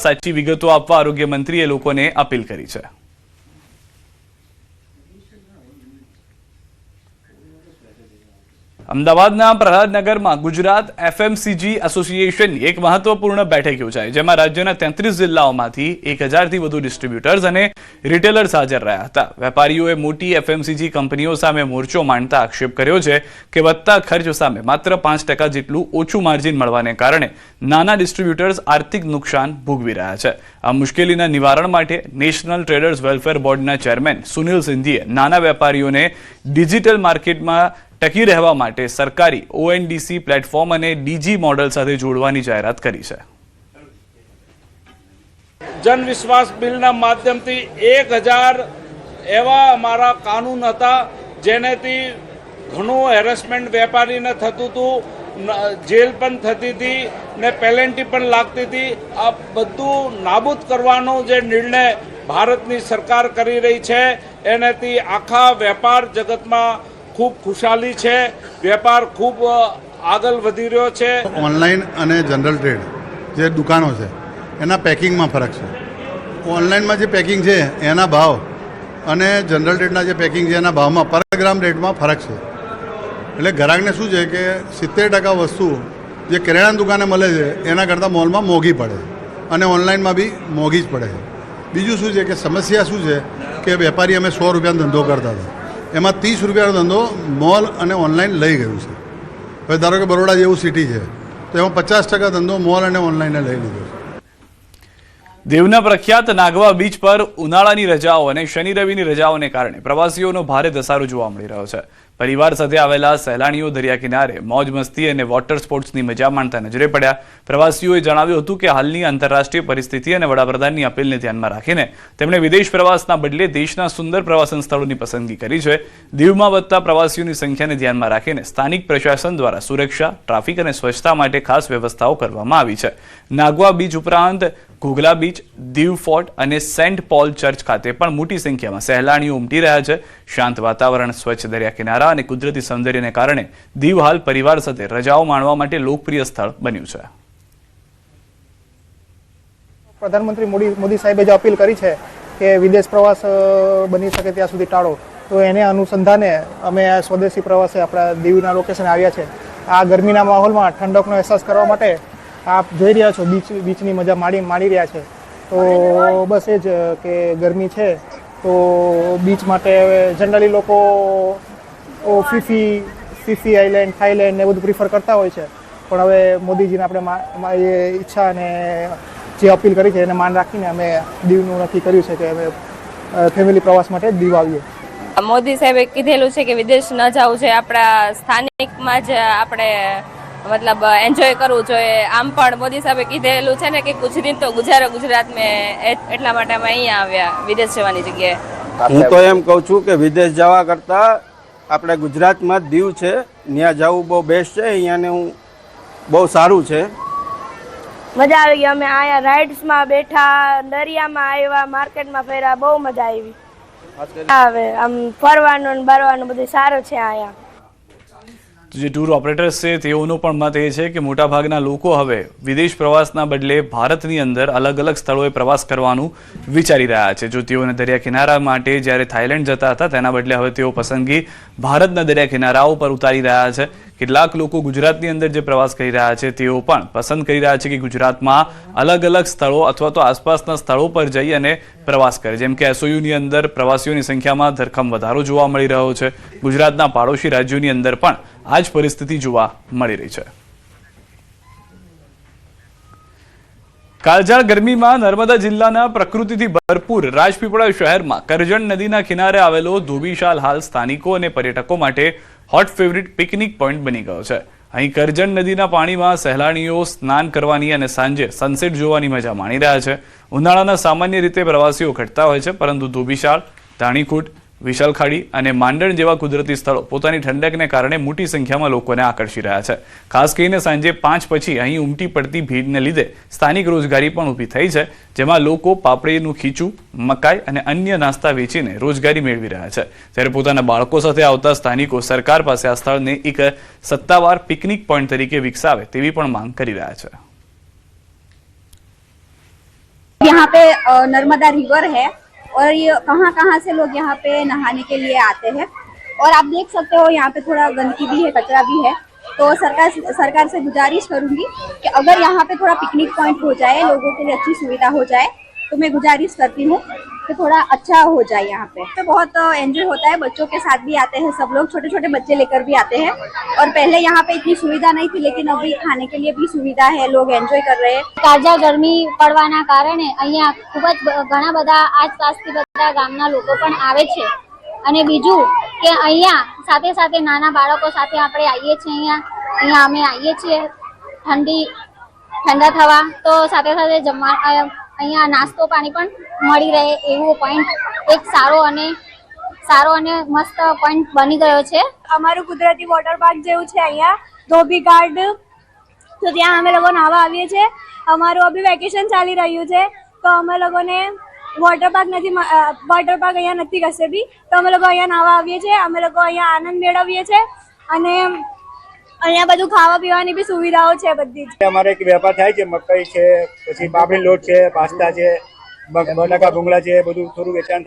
સાચી વિગતો આપવા આરોગ્ય મંત્રીએ લોકોને અપીલ કરી છે। અમદાવાદના પ્રહલાદનગરમાં ગુજરાત એફએમસીજી એસોસિએશનની એક મહત્વપૂર્ણ બેઠક યોજાઈ, જેમાં રાજ્યના 33 જિલ્લાઓમાંથી 1000થી વધુ ડિસ્ટ્રીબ્યુટર્સ અને રિટેલર્સ હાજર રહ્યા હતા। વેપારીઓએ મોટી એફએમસીજી કંપનીઓ સામે મોરચો માંડતા આક્ષેપ કર્યો છે કે વધતા ખર્ચ સામે માત્ર 5% જેટલું ઓછું માર્જિન મળવાને કારણે નાના ડિસ્ટ્રીબ્યુટર્સ આર્થિક નુકસાન ભોગવી રહ્યા છે। આ મુશ્કેલીના નિવારણ માટે નેશનલ ટ્રેડર્સ વેલફેર બોર્ડના ચેરમેન સુનિલ સિંધીએ નાના વેપારીઓને ડિજિટલ માર્કેટમાં ટકી રહેવા માટે સરકારી ઓએનડીસી પ્લેટફોર્મ અને ડીજી મોડલ સાથે જોડવાની જાહેરાત કરી છે। જન વિશ્વાસ બિલના માધ્યમથી 1000 એવા અમારા કાનૂન હતા જેનેથી ઘણું હેરેસમેન્ટ વેપારીને થતું હતું, જેલ પણ થતી હતી ને પેનલ્ટી પણ લાગતી હતી। આ બધું નાબૂદ કરવાનો જે નિર્ણય ભારતની સરકાર કરી રહી છે એનાથી આખા વેપાર જગતમાં खूब खुशाली है, व्यापार खूब आगल वधी रह्यो छे। ऑनलाइन अने जनरल ट्रेड जे दुकानों है एना पेकिंग में फरक है। ऑनलाइन में जो पेकिंग है एना भाव अने जनरल ट्रेडना जे पेकिंग है एना भाव में पर ग्राम रेट में फरक है। एटले ग्राहक ने शू है कि 70% वस्तु जे किराणा दुकाने मळे छे एना करता मॉल में मोंघी पड़े अने ऑनलाइन में भी मोंघी ज पड़े। बीजू शू है कि समस्या शू है कि वेपारी अमे 100 रुपया धंधो करता था, एमां 30 रुपया धंधो मॉल अने ऑनलाइन लई गयुं छे। हवे धारो के बरोड़ा जेवुं सिटी है तो एमां 50% धंधो मॉल अने ऑनलाइन लई लीधो छे। દેવના પ્રખ્યાત નાગવા બીચ પર ઉનાળાની રજાઓ અને શનિ રવિની રજાઓને કારણે પ્રવાસીઓનો ભારે ધસારો જોવા મળી રહ્યો છે। પરિવાર સાથે આવેલા સહેલાણીઓ દરિયા કિનારે મોજ મસ્તી અને વોટર સ્પોર્ટ્સની મજા માણતા નજરે પડ્યા। પ્રવાસીઓએ જણાવ્યું હતું કે હાલની આંતરરાષ્ટ્રીય પરિસ્થિતિ અને વડાપ્રધાનની અપીલને ધ્યાનમાં રાખીને તેમણે વિદેશ પ્રવાસના બદલે દેશના સુંદર પ્રવાસન સ્થળોની પસંદગી કરી છે। દીવમાં વધતા પ્રવાસીઓની સંખ્યાને ધ્યાનમાં રાખીને સ્થાનિક પ્રશાસન દ્વારા સુરક્ષા, ટ્રાફિક અને સ્વચ્છતા માટે ખાસ વ્યવસ્થાઓ કરવામાં આવી છે। નાગવા બીચ ઉપરાંત ઘોઘલા બીચ, દીવ ફોર્ટ અને સેન્ટ પોલ ચર્ચ ખાતે પણ મોટી સંખ્યામાં સહેલાણીઓ ઉમટી રહ્યા છે। શાંત વાતાવરણ, સ્વચ્છ દરિયા કિનારા અને કુદરતી સૌંદર્યને કારણે દીવ હાલ પરિવાર સાથે રજાઓ માણવા માટે લોકપ્રિય સ્થળ બન્યું છે। પ્રધાનમંત્રી મોદી સાહેબે જે અપીલ કરી છે કે વિદેશ પ્રવાસ બની શકે ત્યાં સુધી ટાળો, તો એને અનુસંધાને અમે આ સ્વદેશી પ્રવાસે આપણા દીવના લોકેશને આવ્યા છે। આ ગરમીના માહોલમાં ઠંડકનો અહેસાસ કરવા માટે आप જોઈ રહ્યા છો બીચની મજા માણી રહ્યા છે। તો બસ એ જ કે ગરમી છે તો બીચ માટે જનરલી લોકો ફીફી આઇલેન્ડ, થાઈલેન્ડ ને બધું પ્રિફર કરતા હોય છે, પણ હવે મોદીજીને આપણે એ ઈચ્છા અને જે અપીલ કરી છે એને માન રાખીને અમે દીવનું નક્કી કર્યું છે કે અમે ફેમિલી પ્રવાસ માટે દીવ આવીએ। મોદી સાહેબે કીધેલું છે કે વિદેશ ન જવું છે, આપણા સ્થાનિકમાં જ આપણે मतलब एन्जॉय करवू જોઈએ। આમ પણ મોદી સાહેબે કીધેલું છે ને કે कुछ दिन तो गुजारो गुजरात में, એટલા માટે અમે અહીંયા આવ્યા વિદેશ જવાની જગ્યાએ। હું તો એમ કહું છું કે વિદેશ જવા કરતા આપણે ગુજરાતમાં જ દીવ છે ત્યાં જવું બહુ બેસ્ટ છે। અહીંયાને હું બહુ સારું છે, મજા આવી ગઈ। અમે આયા રાઇડ્સમાં બેઠા, દરિયામાં આવ્યા, માર્કેટમાં ફર્યા, બહુ મજા આવી। હવે આમ ફરવાનું ને બરવાનું બધું સારું છે આયા। જે ટૂર ઓપરેટર્સ છે તેઓનો પણ મત એ છે કે મોટાભાગના લોકો હવે વિદેશ પ્રવાસના બદલે ભારતની અંદર અલગ અલગ સ્થળોએ પ્રવાસ કરવાનું વિચારી રહ્યા છે। જો તેઓને દરિયા કિનારા માટે જ્યારે થાઈલેન્ડ જતા હતા તેના બદલે હવે તેઓ પસંદગી ભારતના દરિયા કિનારાઓ પર ઉતારી રહ્યા છે। કેટલાક લોકો ગુજરાતની અંદર જે પ્રવાસ કરી રહ્યા છે તેઓ પણ પસંદ કરી રહ્યા છે કે ગુજરાતમાં અલગ અલગ સ્થળો અથવા તો આસપાસના સ્થળો પર જઈ અને પ્રવાસ કરે। જેમ કે એસઓયુની અંદર પ્રવાસીઓની સંખ્યામાં ધરખમ વધારો જોવા મળી રહ્યો છે। ગુજરાતના પાડોશી રાજ્યોની અંદર પણ આ જ પરિસ્થિતિ જોવા મળી રહી છે। કાળઝાળ ગરમીમાં નર્મદા જિલ્લાના પ્રકૃતિથી ભરપૂર રાજપીપળા શહેરમાં કરજણ નદીના કિનારે આવેલો ધોબીશાલ હાલ સ્થાનિકો અને પર્યટકો માટે હોટ ફેવરિટ પિકનિક પોઈન્ટ બની ગયો છે। અહીં કરજણ નદીના પાણીમાં સહેલાણીઓ સ્નાન કરવાની અને સાંજે સનસેટ જોવાની મજા માણી રહ્યા છે। ઉનાળાના સામાન્ય રીતે પ્રવાસીઓ ઘટતા હોય છે, પરંતુ ધોબીશાળ, ધાણીખૂટ, વિશાલખાડી અને માંડણ જેવા કુદરતી સ્થળો પોતાની ઠંડકને કારણે મોટી સંખ્યામાં લોકોને આકર્ષી રહ્યા છે। ખાસ કરીને સાંજે 5 પછી અહીં ઉમટી પડતી ભીડને લીધે સ્થાનિક રોજગારી પણ ઊભી થઈ છે, જેમાં લોકો પાપડીનું ખીચું, મકાઈ અને અન્ય નાસ્તા વેચીને રોજગારી મેળવી રહ્યા છે। ત્યારે પોતાના બાળકો સાથે આવતા સ્થાનિકો સરકાર પાસે આ સ્થળને એક સત્તાવાર પિકનિક પોઈન્ટ તરીકે વિકસાવે તેવી પણ માંગ કરી રહ્યા છે। यहाँ पे नर्मदा रिवर है और ये कहाँ कहाँ से लोग यहाँ पे नहाने के लिए आते हैं और आप देख सकते हो यहाँ पे थोड़ा गंदगी भी है, कचरा भी है। तो सरकार से गुजारिश करूंगी कि अगर यहाँ पे थोड़ा पिकनिक पॉइंट हो जाए, लोगों के लिए अच्छी सुविधा हो जाए, तो मैं गुजारिश करती हूँ कि थोड़ा अच्छा हो जाए। यहाँ पे बहुत एंजॉय होता है, बच्चों के साथ भी आते हैं सब लोग, छोटे छोटे बच्चे लेकर भी आते हैं। और पहले यहाँ पे इतनी सुविधा नहीं थी, लेकिन अभी खाने के लिए भी सुविधा है, लोग एंजॉय कर रहे हैं। તાજા ગરમી પડવાના કારણે અહીંયા ખૂબ જ ઘણા બધા આસપાસથી બધા ગામના લોકો પણ આવે છે અને બીજું કે અહીંયા સાથે સાથે નાના બાળકો સાથે આપણે આવીએ છીએ અહીંયા અમે આવીએ છીએ ઠંડા થવા, તો સાથે સાથે જમવા અહીંયા નાસ્તો પાણી પણ મળી રહે એવો પોઈન્ટ એક સારો અને મસ્ત પોઈન્ટ બની ગયો છે। અમારું કુદરતી વોટર પાર્ક જેવું છે અહીંયા ધોબી ઘાટ, તો ત્યાં અમે લોકો નાહવા આવીએ છીએ। અમારું અભી વેકેશન ચાલી રહ્યું છે, તો અમે લોકોને વોટર પાર્ક અહીંયા નથી કશે બી, તો અમે લોકો અહીંયા નાહવા આવીએ છીએ। અમે લોકો અહીંયા આનંદ મેળવીએ છીએ અને અહીંયા બધું ખાવા પીવાની બી સુવિધાઓ છે બધી જ। અમારે એક વેપાર થાય છે, મકાઈ છે, પછી બાબરી લોટ છે, પાસ્તા છે, બટાકા ભૂંગળા છે, બધું થોડું વેચાણ થાય।